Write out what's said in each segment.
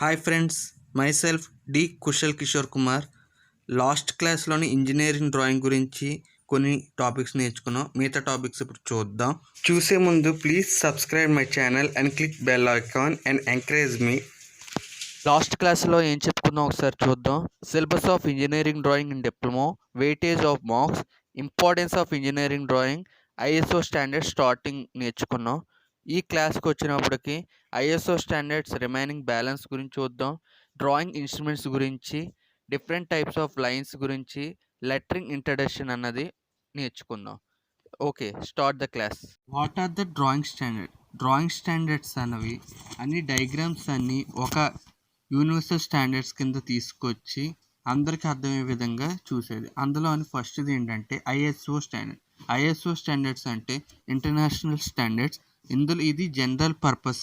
Hi friends, myself D Kushal Kishore Kumar. Last క్లాస్లోని engineering drawing గురించి కొన్ని టాపిక్స్ నేర్చుకున్నాం. మిగతా టాపిక్స్ ఇప్పుడు చూద్దాం. చూసే ముందు please subscribe my channel and click bell icon and encourage me. Last క్లాస్లో ఏం చెప్పుకుందాం ఒకసారి చూద్దాం. Syllabus of engineering drawing in diploma, weightage of marks, importance of engineering drawing, ISO standards starting నేర్చుకున్నాం. ఈ క్లాస్కి వచ్చినప్పటికి ఐఎస్ఓ స్టాండర్డ్స్ రిమైనింగ్ బ్యాలెన్స్ గురించి చూద్దాం, డ్రాయింగ్ ఇన్స్ట్రుమెంట్స్ గురించి, డిఫరెంట్ టైప్స్ ఆఫ్ లైన్స్ గురించి, లెటరింగ్ ఇంట్రడక్షన్ అన్నది నేర్చుకుందాం. Okay, start the class. What are the drawing standard? Drawing standards అనేవి అన్ని డయాగ్రామ్స్ అన్నీ ఒక యూనివర్సల్ స్టాండర్డ్స్ కింద తీసుకొచ్చి అందరికీ అర్థమయ్యే విధంగా చూసేది. అందులోని ఫస్ట్ది ఏంటంటే ఐఎస్ఓ స్టాండర్డ్. ఐఎస్ఓ స్టాండర్డ్స్ అంటే ఇంటర్నేషనల్ స్టాండర్డ్స్. ఇందులో ఇది జనరల్ పర్పస్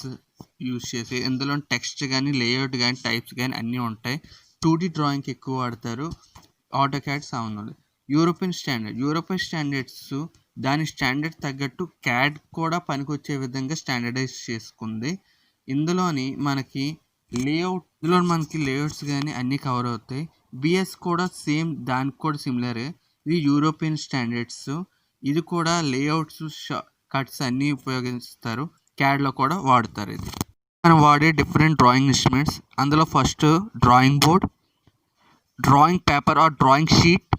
యూజ్ చేసి ఇందులో టెక్స్ట్ కానీ లేఅవుట్ కానీ టైప్స్ కానీ అన్నీ ఉంటాయి. 2D డ్రాయింగ్కి ఎక్కువ వాడతారు. ఆటోక్యాడ్ సామాన్లు. యూరోపియన్ స్టాండర్డ్స్ దాని స్టాండర్డ్ తగ్గట్టు క్యాడ్ కూడా పనికొచ్చే విధంగా స్టాండర్డైజ్ చేసుకుంది. ఇందులోని మనకి లేఅవుట్స్ కానీ అన్నీ కవర్ అవుతాయి. బిఎస్ కూడా సేమ్, దానికి కూడా సిమిలరే. ఇది యూరోపియన్ స్టాండర్డ్స్. ఇది కూడా లేఅవుట్స్, కట్స్ అన్నీ ఉపయోగిస్తారు. క్యాడ్లో కూడా వాడతారు. ఇది మనం వాడే డిఫరెంట్ డ్రాయింగ్ ఇన్స్ట్రుమెంట్స్. అందులో first drawing board, drawing paper or drawing sheet,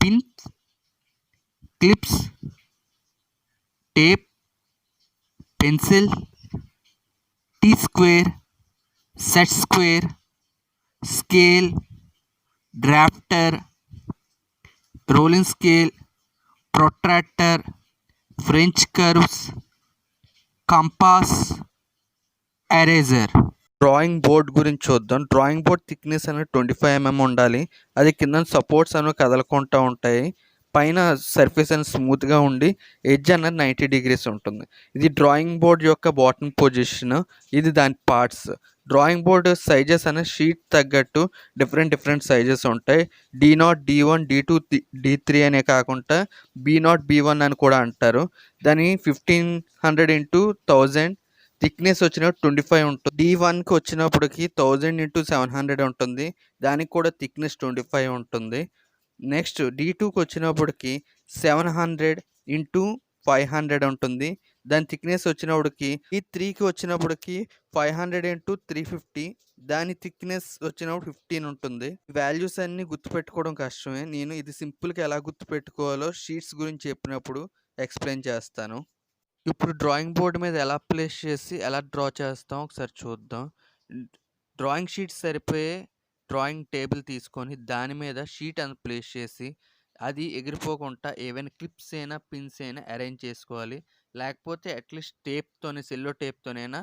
pins, clips, tape, pencil, T square, set square, scale, drafter, rolling scale, protractor, French curves, compass, eraser. Drawing board గురించి చూద్దాం. డ్రాయింగ్ బోర్డ్ థిక్నెస్ అనేది 25 mm ఉండాలి. అది కింద supports అనేవి కదలకుండా ఉంటాయి. పైన సర్ఫేస్ అనేది స్మూత్గా ఉండి ఎడ్జ్ అనేది 90 degrees ఉంటుంది. ఇది డ్రాయింగ్ బోర్డ్ యొక్క బాటమ్ పొజిషన్. ఇది దాని పార్ట్స్. డ్రాయింగ్ బోర్డ్ సైజెస్ అనేది షీట్ తగ్గట్టు డిఫరెంట్ సైజెస్ ఉంటాయి. D0, D1, D2, D3 అనే కాకుండా B0, B1 అని కూడా అంటారు. దాని 1500 x 1000 థిక్నెస్ వచ్చినప్పుడు 25 ఉంటుంది. D1కి వచ్చినప్పటికి 1000 x 700 ఉంటుంది. దానికి కూడా థిక్నెస్ 25 ఉంటుంది. నెక్స్ట్ D2కి వచ్చినప్పటికి 700 x 500 ఉంటుంది. దాని థిక్నెస్ వచ్చినప్పటికి D3కి వచ్చినప్పటికి 500 x 350, దాని థిక్నెస్ వచ్చినప్పుడు 15 ఉంటుంది. వాల్యూస్ అన్నీ గుర్తుపెట్టుకోవడం కష్టమే. నేను ఇది సింపుల్గా ఎలా గుర్తుపెట్టుకోవాలో షీట్స్ గురించి చెప్పినప్పుడు ఎక్స్ప్లెయిన్ చేస్తాను. ఇప్పుడు డ్రాయింగ్ బోర్డు మీద ఎలా ప్లేస్ చేసి ఎలా డ్రా చేస్తాం ఒకసారి చూద్దాం. డ్రాయింగ్ షీట్ సరిపోయే డ్రాయింగ్ టేబుల్ తీసుకొని దాని మీద షీట్ అని ప్లేస్ చేసి అది ఎగిరిపోకుండా ఏవైనా క్లిప్స్ అయినా పిన్స్ అయినా అరేంజ్ చేసుకోవాలి. లేకపోతే అట్లీస్ట్ టేప్తోనే, సెల్లో టేప్తోనైనా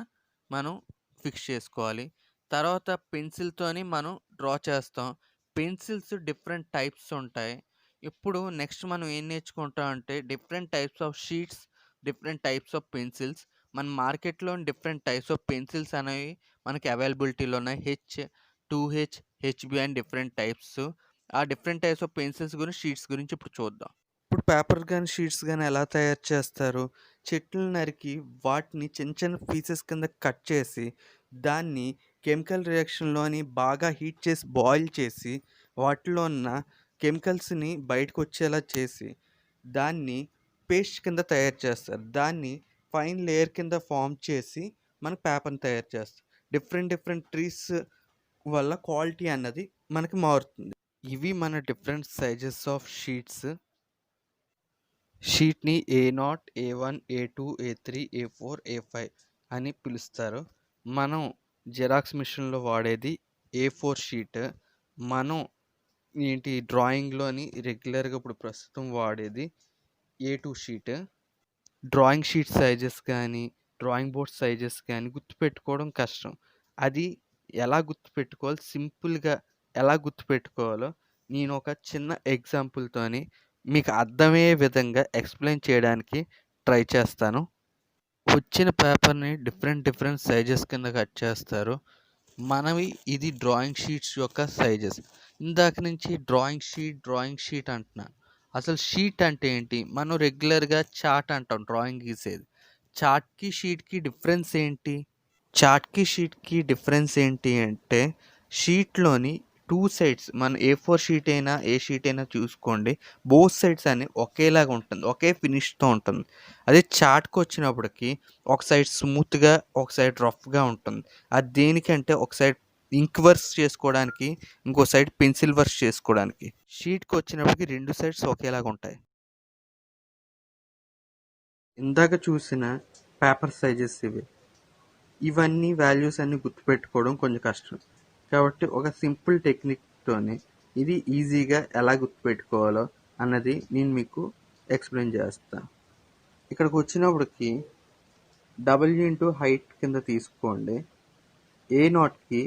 మనం ఫిక్స్ చేసుకోవాలి. తర్వాత పెన్సిల్తోని మనం డ్రా చేస్తాం. పెన్సిల్స్ డిఫరెంట్ టైప్స్ ఉంటాయి. ఇప్పుడు నెక్స్ట్ మనం ఏం నేర్చుకుంటాం అంటే different types of sheets, different types of pencils. మన మార్కెట్లో డిఫరెంట్ టైప్స్ ఆఫ్ పెన్సిల్స్ అనేవి మనకి అవైలబిలిటీలో ఉన్నాయి. H2H, HB and different types. ఆ డిఫరెంట్ టైప్స్ ఆఫ్ పెన్సిల్స్ గురించి, షీట్స్ గురించి ఇప్పుడు చూద్దాం. ఇప్పుడు పేపర్ కానీ షీట్స్ కానీ ఎలా తయారు చేస్తారు? చెట్లు నరికి వాటిని చిన్న చిన్న పీసెస్ కింద కట్ చేసి దాన్ని కెమికల్ రియాక్షన్లోని బాగా హీట్ చేసి బాయిల్ చేసి వాటిలో ఉన్న కెమికల్స్ని బయటకు వచ్చేలా చేసి దాన్ని పేస్ట్ కింద తయారు చేస్తారు. దాన్ని ఫైన్ లేయర్ కింద ఫామ్ చేసి మనకు పేపర్ని తయారు చేస్తారు. డిఫరెంట్ ట్రీస్ వల్ల క్వాలిటీ అన్నది మనకి మారుతుంది. ఇవి మన డిఫరెంట్ సైజెస్ ఆఫ్ షీట్స్. షీట్ని A0, A1, A2, A3, A4, A5 అని పిలుస్తారు. మనం జిరాక్స్ మిషన్లో వాడేది A4 షీట్. మనం డ్రాయింగ్లోని రెగ్యులర్గా ఇప్పుడు ప్రస్తుతం వాడేది A2 sheet. Drawing sheet sizes కానీ డ్రాయింగ్ బోర్డ్ సైజెస్ కానీ గుర్తుపెట్టుకోవడం కష్టం. అది ఎలా గుర్తుపెట్టుకోవాలి, సింపుల్గా ఎలా గుర్తుపెట్టుకోవాలో నేను ఒక చిన్న ఎగ్జాంపుల్తోని మీకు అర్థమయ్యే విధంగా ఎక్స్ప్లెయిన్ చేయడానికి ట్రై చేస్తాను. వచ్చిన పేపర్ని డిఫరెంట్ సైజెస్ కింద కట్ చేస్తారు. మనవి ఇది డ్రాయింగ్ షీట్స్ యొక్క సైజెస్. ఇందాక నుంచి డ్రాయింగ్ షీట్ అంటున్నాను. అసలు షీట్ అంటే ఏంటి? మనం రెగ్యులర్గా చార్ట్ అంటాం డ్రాయింగ్ గీసేది. చార్ట్కి షీట్కి డిఫరెన్స్ ఏంటి? చార్ట్కి షీట్కి డిఫరెన్స్ ఏంటి అంటే షీట్లోని టూ సైడ్స్ మన A4 షీట్ అయినా ఏ షీట్ అయినా చూసుకోండి, బోత్ సైడ్స్ అని ఒకేలాగా ఉంటుంది, ఒకే ఫినిష్తో ఉంటుంది. అదే చార్ట్కి వచ్చినప్పటికి ఒక సైడ్ స్మూత్గా ఒక సైడ్ రఫ్గా ఉంటుంది. అది దేనికంటే ఒక సైడ్ ఇంక్ వర్క్స్ చేసుకోవడానికి, ఇంకో సైడ్ పెన్సిల్ వర్క్స్ చేసుకోవడానికి. షీట్కి వచ్చినప్పటికి రెండు సైడ్స్ ఒకేలాగా ఉంటాయి. ఇందాక చూసిన పేపర్ సైజెస్ ఇవి. ఇవన్నీ వాల్యూస్ అన్ని గుర్తుపెట్టుకోవడం కొంచెం కష్టం, కాబట్టి ఒక సింపుల్ టెక్నిక్తోని ఇది ఈజీగా ఎలా గుర్తుపెట్టుకోవాలో అన్నది నేను మీకు ఎక్స్ప్లెయిన్ చేస్తాను. ఇక్కడికి వచ్చినప్పటికి డబ్ల్యూ ఇంటూ హైట్ కింద తీసుకోండి. A0కి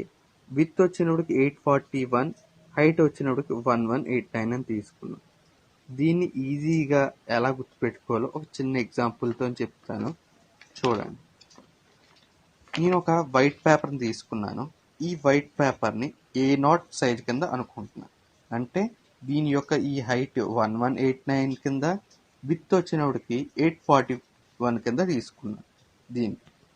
విత్ వచ్చినప్పటికి 841, హైట్ వచ్చినప్పటికి 1189 అని తీసుకున్నాం. దీన్ని ఈజీగా ఎలా గుర్తుపెట్టుకోవాలో ఒక చిన్న ఎగ్జాంపుల్తో చెప్తాను, చూడండి. నేను ఒక వైట్ పేపర్ని తీసుకున్నాను. ఈ వైట్ పేపర్ని A0 సైజ్ కింద అనుకుంటున్నాను. అంటే దీని యొక్క ఈ హైట్ 1189 కింద, విత్ వచ్చినప్పటికి 841 కింద తీసుకున్నాను.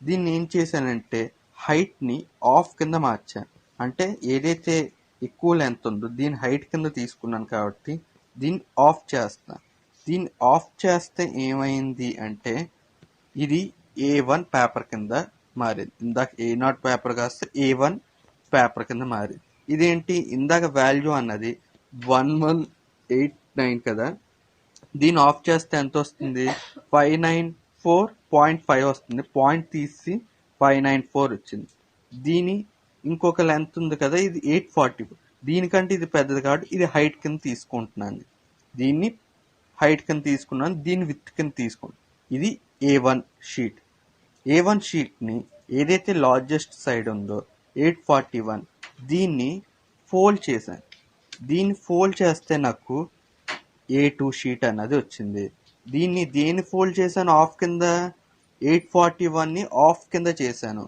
దీన్ని ఏం చేశానంటే హైట్ని ఆఫ్ కింద మార్చాను. అంటే ఏదైతే ఎక్కువ లెంత్ ఉందో దీని హైట్ కింద తీసుకున్నాను కాబట్టి దీన్ని ఆఫ్ చేస్తాను. దీన్ని ఆఫ్ చేస్తే ఏమైంది అంటే ఇది A1 పేపర్ కింద మారింది. ఇందాక A0 పేపర్ కాస్త A1 పేపర్ కింద మారింది. ఇదేంటి, ఇందాక వాల్యూ అన్నది 1189 కదా, దీన్ని ఆఫ్ చేస్తే ఎంత వస్తుంది, 594.5 వస్తుంది. పాయింట్ తీసి 594 వచ్చింది. దీని ఇంకొక లెంత్ ఉంది కదా, ఇది 840. దీనికంటే ఇది పెద్దది కాబట్టి ఇది హైట్ కింద తీసుకుంటున్నాను. దీన్ని హైట్ కింద తీసుకున్నాను, దీన్ని విత్ కింద తీసుకున్నాను. ఇది A1 షీట్. A1 షీట్ని ఏదైతే లార్జెస్ట్ సైడ్ ఉందో 841, దీన్ని ఫోల్డ్ చేశాను. దీన్ని ఫోల్డ్ చేస్తే నాకు A2 షీట్ అన్నది వచ్చింది. దేన్ని ఫోల్డ్ చేశాను, ఆఫ్ కింద 841ని ఆఫ్ కింద చేశాను.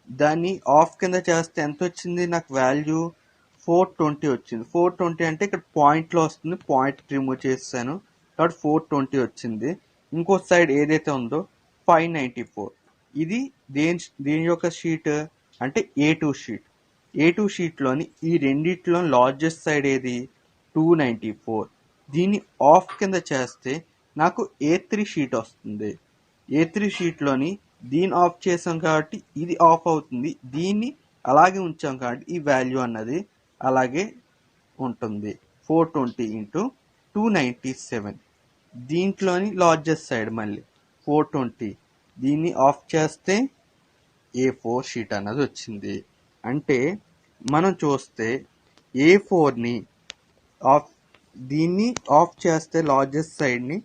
దాన్ని ఆఫ్ కింద చేస్తే ఎంత వచ్చింది, నాకు వాల్యూ 420 వచ్చింది. 420 అంటే ఇక్కడ పాయింట్లో వస్తుంది, పాయింట్ రిమూవ్ చేశాను కాబట్టి 420 వచ్చింది. ఇంకో సైడ్ ఏదైతే ఉందో 594. ఇది దీని యొక్క షీట్ అంటే A2 షీట్. A2 షీట్లోని ఈ రెండిట్లో లార్జెస్ట్ సైడ్ ఏది, 294. దీన్ని ఆఫ్ కింద చేస్తే నాకు A3 షీట్ వస్తుంది. A3 షీట్లోని దీన్ని ఆఫ్ చేసాం కాబట్టి ఇది ఆఫ్ అవుతుంది. దీన్ని అలాగే ఉంచాం కాబట్టి ఈ వాల్యూ అన్నది అలాగే ఉంటుంది, 420 ఇంటూ 297. దీంట్లోని లార్జెస్ట్ సైడ్ మళ్ళీ 420, దీన్ని ఆఫ్ చేస్తే A4 షీట్ అన్నది వచ్చింది. అంటే మనం చూస్తే A4ని దీన్ని ఆఫ్ చేస్తే లార్జెస్ట్ సైడ్ని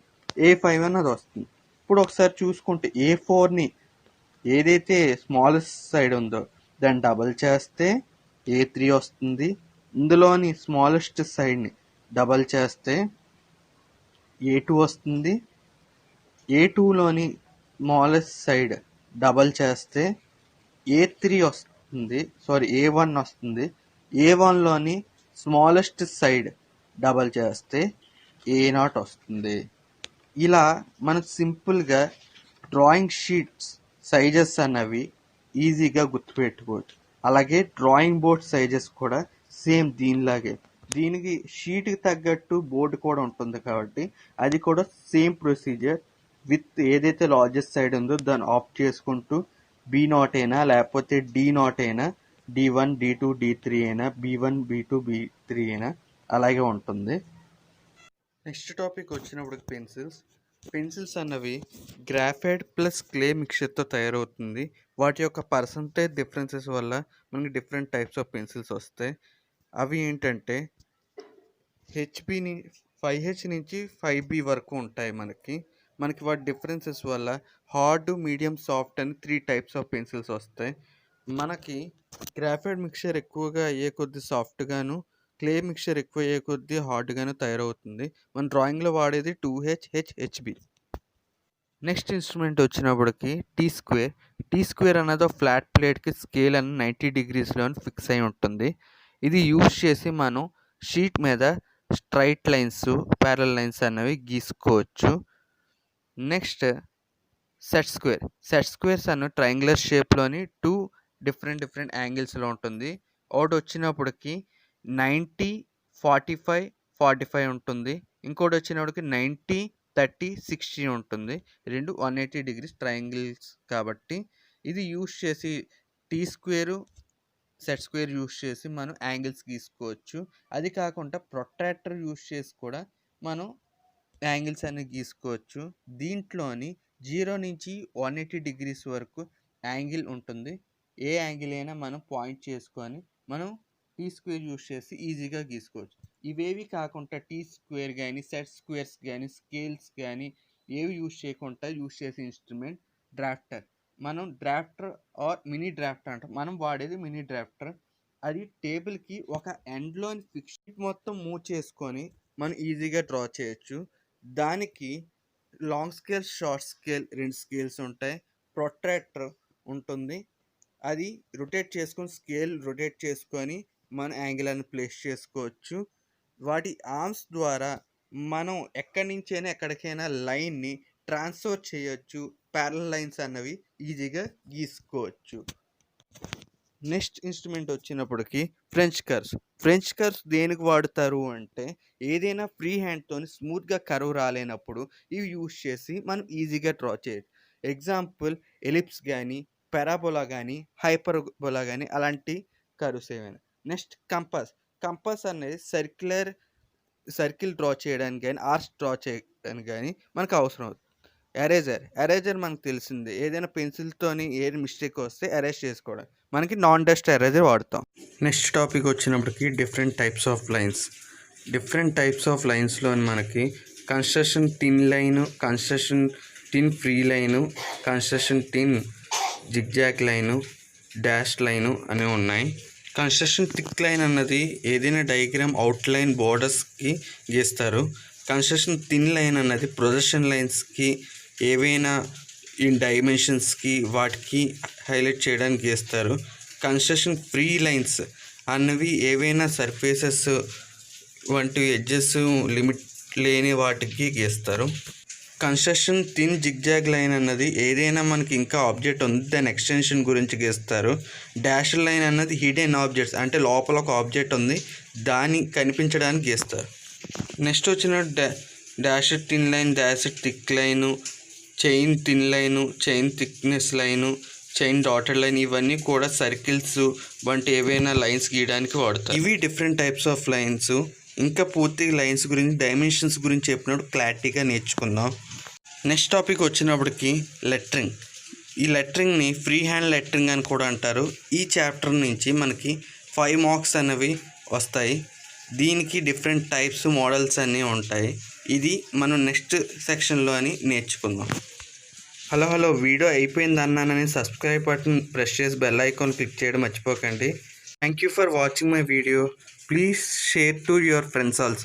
A5 అన్నది వస్తుంది. ఇప్పుడు ఒకసారి చూసుకుంటే A4ని ఏదైతే స్మాలెస్ట్ సైడ్ ఉందో దాన్ని డబల్ చేస్తే A3 వస్తుంది. ఇందులోని స్మాలెస్ట్ సైడ్ని డబల్ చేస్తే A2 వస్తుంది. A2లోని స్మాలెస్ట్ సైడ్ డబల్ చేస్తే A3 వస్తుంది, A1 వస్తుంది. A1లోని స్మాలెస్ట్ సైడ్ డబల్ చేస్తే A0 వస్తుంది. ఇలా మనం సింపుల్గా డ్రాయింగ్ షీట్స్ సైజెస్ అన్నవి ఈజీగా గుర్తుపెట్టుకోవచ్చు. అలాగే డ్రాయింగ్ బోర్డ్ సైజెస్ కూడా సేమ్ దీనిలాగే. దీనికి షీట్కి తగ్గట్టు బోర్డు కూడా ఉంటుంది కాబట్టి అది కూడా సేమ్ ప్రొసీజర్. విత్ ఏదైతే లార్జెస్ట్ సైడ్ ఉందో దాన్ని ఆఫ్ చేసుకుంటూ B0 అయినా లేకపోతే D0 అయినా, D1 D2 D3 అయినా, B1 B2 B3 అయినా అలాగే ఉంటుంది. నెక్స్ట్ టాపిక్ వచ్చినప్పుడు పెన్సిల్స్ అన్నవి గ్రాఫైట్ ప్లస్ క్లే మిక్చర్తో తయారవుతుంది. వాటి యొక్క పర్సంటేజ్ డిఫరెన్సెస్ వల్ల మనకి డిఫరెంట్ టైప్స్ ఆఫ్ పెన్సిల్స్ వస్తాయి. అవి ఏంటంటే హెచ్బిని 5H నుంచి 5B వరకు ఉంటాయి. మనకి వాటి డిఫరెన్సెస్ వల్ల హార్డ్, మీడియం, సాఫ్ట్ అని 3 టైప్స్ ఆఫ్ పెన్సిల్స్ వస్తాయి. మనకి గ్రాఫైట్ మిక్చర్ ఎక్కువగా అయ్యే కొద్ది సాఫ్ట్గాను, క్లే మిక్చర్ ఎక్కువ అయ్యే కొద్దీ హార్డ్గాను తయారవుతుంది. మన డ్రాయింగ్లో వాడేది 2HHHB. నెక్స్ట్ ఇన్స్ట్రుమెంట్ వచ్చినప్పటికి టీ స్క్వేర్ అన్నది ఫ్లాట్ ప్లేట్కి స్కేల్ అని 90 degreesలో ఫిక్స్ అయి ఉంటుంది. ఇది యూజ్ చేసి మనం షీట్ మీద స్ట్రైట్ లైన్స్, ప్యారల్ లైన్స్ అనేవి గీసుకోవచ్చు. నెక్స్ట్ సెట్ స్క్వేర్స్ అను ట్రయాంగులర్ షేప్లోని 2 డిఫరెంట్ యాంగిల్స్లో ఉంటుంది. ఒకటి వచ్చినప్పటికి 90, 45, 45 ఉంటుంది. ఇంకోటి వచ్చినప్పటికి 90, 30, 60 ఉంటుంది. రెండు 180 డిగ్రీస్ ట్రయాంగిల్స్ కాబట్టి ఇది యూస్ చేసి T square set square use చేసి మనం యాంగిల్స్ గీసుకోవచ్చు. అది కాకుండా ప్రొట్రాక్టర్ యూస్ చేసి కూడా మనం యాంగిల్స్ అనేవి గీసుకోవచ్చు. దీంట్లోని 0 నుంచి 180 డిగ్రీస్ వరకు యాంగిల్ ఉంటుంది. ఏ యాంగిల్ అయినా మనం పాయింట్ చేసుకొని మనం టీ స్క్వేర్ యూస్ చేసి ఈజీగా గీసుకోవచ్చు. ఇవేవి కాకుండా టీ స్క్వేర్ కానీ సెట్ స్క్వేర్స్ కానీ స్కేల్స్ కానీ ఏవి యూస్ చేయకుండా యూస్ చేసే ఇన్స్ట్రుమెంట్ డ్రాఫ్టర్. మనం డ్రాఫ్టర్ ఆర్ మినీ డ్రాఫ్టర్ అంటాం. మనం వాడేది మినీ డ్రాఫ్టర్. అది టేబుల్కి ఒక ఎండ్లోని ఫిక్స్ మొత్తం మూవ్ చేసుకొని మనం ఈజీగా డ్రా చేయొచ్చు. దానికి long scale, short scale 2 scales ఉంటాయి. ప్రొట్రాక్టర్ ఉంటుంది. అది రొటేట్ చేసుకొని స్కేల్ రొటేట్ చేసుకొని మన యాంగిల్ అని ప్లేస్ చేసుకోవచ్చు. వాటి ఆర్మ్స్ ద్వారా మనం ఎక్కడి నుంచైనా ఎక్కడికైనా లైన్ని ట్రాన్స్ఫర్ చేయొచ్చు. ప్యారలల్ లైన్స్ అన్నవి ఈజీగా గీసుకోవచ్చు. నెక్స్ట్ ఇన్స్ట్రుమెంట్ వచ్చినప్పటికి ఫ్రెంచ్ కర్వ్స్. ఫ్రెంచ్ కర్వ్స్ దేనికి వాడుతారు అంటే ఏదైనా ఫ్రీ హ్యాండ్తో స్మూత్గా కర్వ్ రాలేనప్పుడు ఇవి యూస్ చేసి మనం ఈజీగా డ్రా చేయొచ్చు. ఎగ్జాంపుల్ ఎలిప్స్ కానీ, పారాబోలా కానీ, హైపర్బోలా కానీ అలాంటి కర్వ్స్ ఏమైనా. నెక్స్ట్ కంపాస్ అనేది సర్కిల్ డ్రా చేయడానికి కానీ ఆర్చ్ డ్రా చేయడానికి కానీ మనకు అవసరం అవుతుంది. ఎరేజర్ మనకు తెలిసిందే. ఏదైనా పెన్సిల్తోని ఏది మిస్టేక్ వస్తే ఎరేజ్ చేసుకోవడం. మనకి నాన్ డస్ట్ ఎరేజర్ వాడతాం. నెక్స్ట్ టాపిక్ వచ్చినప్పటికి డిఫరెంట్ టైప్స్ ఆఫ్ లైన్స్లో మనకి construction thin line, construction thin free line, construction thin zigzag line, dash line అనేవి ఉన్నాయి. కన్స్ట్రక్షన్ థిక్ లైన్ అన్నది ఏదైనా డయాగ్రామ్ అవుట్లైన్ బోర్డర్స్కి గీస్తారు. కన్స్ట్రక్షన్ థిన్ లైన్ అన్నది ప్రొజెక్షన్ లైన్స్కి ఏవైనా ఈ డైమెన్షన్స్కి వాటికి హైలైట్ చేయడానికి గీస్తారు. కన్స్ట్రక్షన్ ఫ్రీ లైన్స్ అన్నవి ఏవైనా సర్ఫేసెస్ వంటి ఎడ్జెస్ లిమిట్ లేని వాటికి గీస్తారు. కన్స్ట్రక్షన్ థిన్ జిగ్జాగ్ లైన్ అన్నది ఏదైనా మనకి ఇంకా ఆబ్జెక్ట్ ఉంది దాని ఎక్స్టెన్షన్ గురించి గీస్తారు. డాష్ లైన్ అన్నది హిడెన్ ఆబ్జెక్ట్స్ అంటే లోపల ఒక ఆబ్జెక్ట్ ఉంది దాన్ని కనిపించడానికి గీస్తారు. నెక్స్ట్ వచ్చిన dash thin line, dash thick line, chain thin line, chain thickness line, chain dotted line ఇవన్నీ కూడా సర్కిల్స్ వంటి ఏవైనా లైన్స్ గీయడానికి వాడతారు. ఇవి డిఫరెంట్ టైప్స్ ఆఫ్ లైన్స్. ఇంకా పూర్తిగా లైన్స్ గురించి డైమెన్షన్స్ గురించి చెప్పినప్పుడు క్లారిటీగా నేర్చుకుందాం. నెక్స్ట్ టాపిక్ వచ్చినప్పటికి లెటరింగ్. ఈ లెటరింగ్ని ఫ్రీ హ్యాండ్ లెటరింగ్ అని కూడా అంటారు. ఈ చాప్టర్ నుంచి మనకి 5 మార్క్స్ అనేవి వస్తాయి. దీనికి డిఫరెంట్ టైప్స్ మోడల్స్ అన్నీ ఉంటాయి. ఇది మనం నెక్స్ట్ సెక్షన్లో అని నేర్చుకుందాం. హలో వీడియో అయిపోయింది అన్నానని సబ్స్క్రైబ్ బటన్ ప్రెస్ చేసి బెల్ ఐకాన్ క్లిక్ చేయడం మర్చిపోకండి. Thank you for watching my video. Please share to your friends also.